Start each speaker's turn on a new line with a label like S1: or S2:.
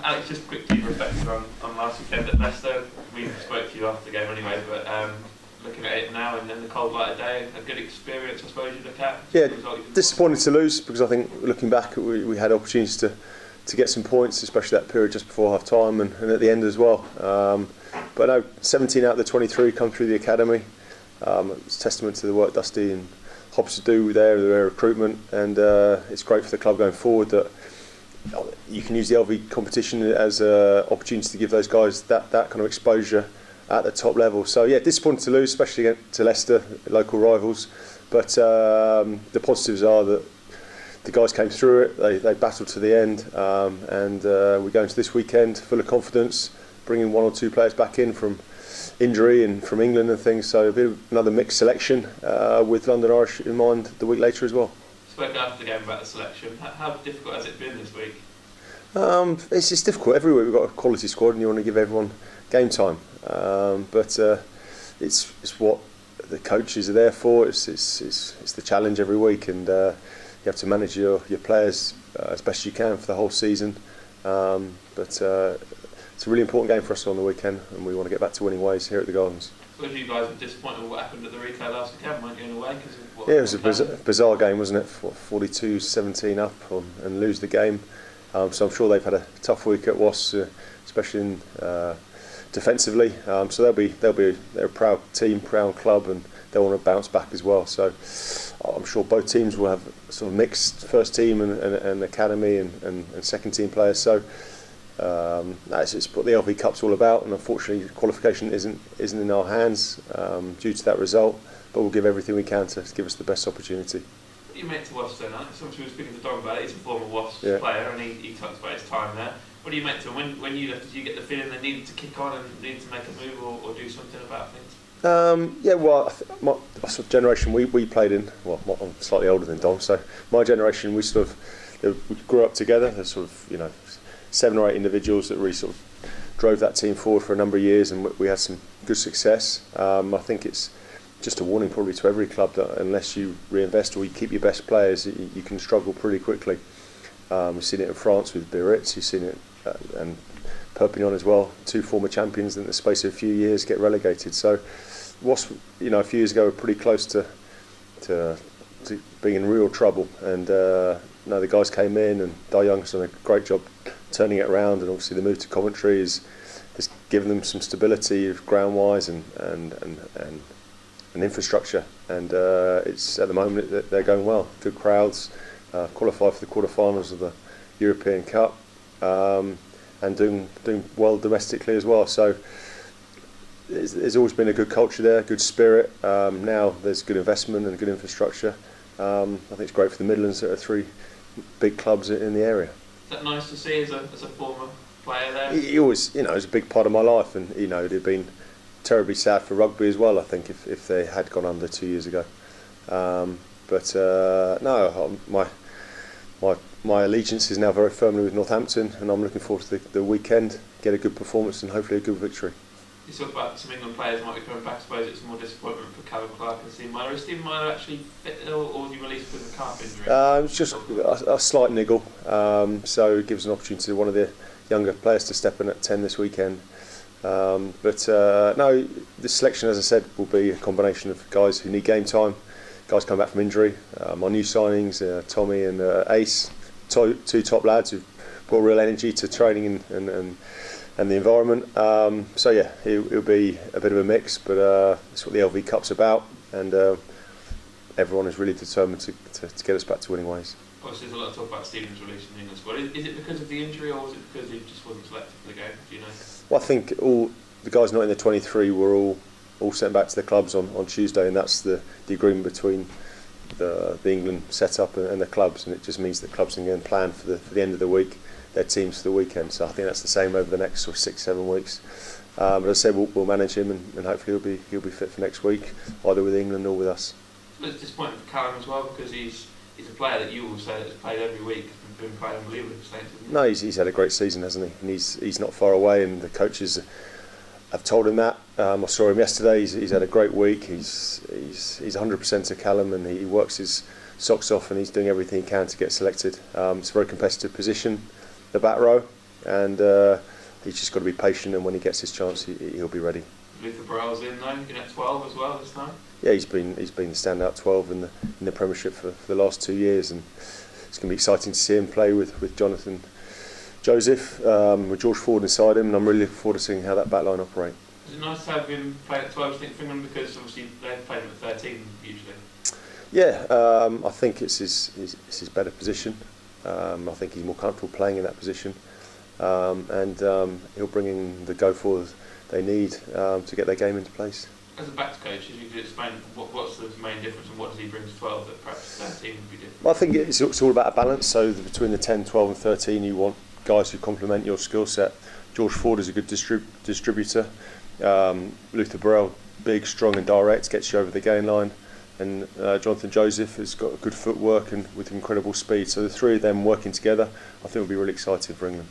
S1: Alex, just quickly reflecting on last weekend at Leicester. We spoke to you after the game anyway, but looking at it now and then the cold light of day, a good experience I suppose you look at?
S2: Yeah, disappointed to lose, because I think looking back we had opportunities to get some points, especially that period just before half time and at the end as well. But no, 17 out of the 23 come through the academy. It's testament to the work Dusty and Hobbs do with their recruitment, and it's great for the club going forward that you can use the LV competition as an opportunity to give those guys that kind of exposure at the top level. So yeah, disappointed to lose, especially to Leicester, local rivals. But the positives are that the guys came through it, they battled to the end, and we're going to this weekend full of confidence, bringing one or two players back in from injury and from England and things. So a bit of another mixed selection with London Irish in mind the week later as well.
S1: Spoke after the game about the selection. How difficult has it been this week?
S2: It's just difficult. Every week we've got a quality squad and you want to give everyone game time. But it's what the coaches are there for. It's the challenge every week, and you have to manage your players as best you can for the whole season. But it's a really important game for us on the weekend, and we want to get back to winning ways here at the Gardens.
S1: So you guys were disappointed with what happened at the replay last weekend, weren't you, in a way?
S2: Yeah, it was a bizarre game, wasn't it? 42-17 up and lose the game. So I'm sure they've had a tough week at Wasps, especially in, defensively. So they're a proud team, proud club, and they want to bounce back as well. So I'm sure both teams will have sort of mixed first team and academy and second team players. So that's what the LV Cup's all about, and unfortunately qualification isn't in our hands due to that result, but we'll give everything we can to give us the best opportunity.
S1: What do you make to Wasps then, Alex? Obviously we were speaking to Dom about it. He's a former Wasps player, and he talks about his time there. What do you make to him? When you left, did you get the feeling they needed to kick on and needed to make a move or do something about things?
S2: Yeah, well, my sort of generation we played in, well, I'm slightly older than Dom, so my generation we grew up together. There's sort of 7 or 8 individuals that really sort of drove that team forward for a number of years, and we had some good success. I think it's just a warning probably to every club that unless you reinvest or you keep your best players, you can struggle pretty quickly. We've seen it in France with Biarritz, you've seen it and Perpignan as well. 2 former champions in the space of a few years get relegated. So Wasps, a few years ago were pretty close to being in real trouble, and the guys came in, and Di Young's done a great job turning it around, and obviously the move to Coventry has given them some stability ground wise and infrastructure, and it's at the moment that they're going well. Good crowds, qualified for the quarterfinals of the European Cup, and doing well domestically as well. So there's always been a good culture there, good spirit. Now there's good investment and good infrastructure. I think it's great for the Midlands. There are 3 big clubs in the area.
S1: Is that nice to see as a former player there?
S2: He always, it was a big part of my life, and it'd have been terribly sad for rugby as well, I think, if they had gone under 2 years ago. No, my allegiance is now very firmly with Northampton, and I'm looking forward to the weekend, get a good performance and hopefully a good victory.
S1: You talk about some England players might be coming back. I suppose it's more disappointment for Callum Clark and Stephen Myler. Is Stephen Myler actually fit, or was he released with a calf injury?
S2: It was just a slight niggle, so it gives an opportunity to one of the younger players to step in at 10 this weekend. No, the selection, as I said, will be a combination of guys who need game time, guys come back from injury. My new signings, Tommy and Ace, 2 top lads who've brought real energy to training and the environment. So yeah, it'll be a bit of a mix, but it's what the LV Cup's about, and everyone is really determined to get us back to winning ways.
S1: Obviously there's a lot of talk about Stephen's release in the England squad. Is it because of the injury, or was it because he just wasn't selected for the game? Do you know?
S2: Well, I think all the guys not in the 23 were all sent back to their clubs on Tuesday, and that's the agreement between the England setup and the clubs, and it just means that clubs can go and plan for the end of the week their teams for the weekend. So I think that's the same over the next sort of 6-7 weeks. But as I said, we'll manage him, and hopefully he'll be fit for next week, either with England or with us.
S1: It's disappointing for Callum as well, because he's a player that you will say that has played every week, has been playing unbelievably for Saints.
S2: No, he's had a great season, hasn't he? And he's not far away, and the coaches have told him that. I saw him yesterday. He's had a great week. He's 100% to Callum, and he works his socks off, and he's doing everything he can to get selected. It's a very competitive position, the back row. and he's just got to be patient, and when he gets his chance, he'll be ready.
S1: Luther Burrell's in though, looking at 12 as well this time.
S2: Yeah, he's been the standout 12 in the Premiership for the last 2 years, and it's going to be exciting to see him play with Jonathan Joseph, with George Ford inside him, and I'm really looking forward to seeing how that backline operate.
S1: Is it nice to have him play at 12, think, for England, because obviously they've played him at 13 usually?
S2: Yeah, I think it's his better position. I think he's more comfortable playing in that position, and he'll bring in the go forward they need to get their game into place.
S1: As a backs coach, if you could explain what's the main difference and what does he bring to 12 that perhaps 13 would be different?
S2: Well, I think it's all about a balance. So between the 10, 12 and 13, you want guys who complement your skill set. George Ford is a good distributor. Luther Burrell, big, strong and direct, gets you over the gain line. And Jonathan Joseph has got good footwork and with incredible speed. So the three of them working together, I think will be really exciting for England.